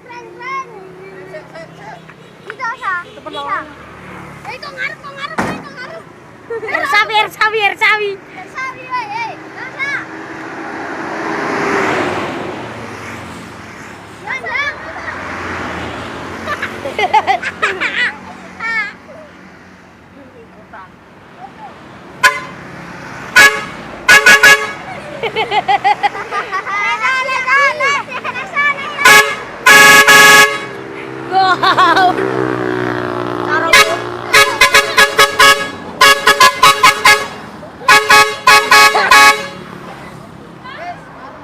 Keren. Bisa. Bisa. Kok ngarep. Air sawi. Sawi, woi. Nasa. Jangan. Wow.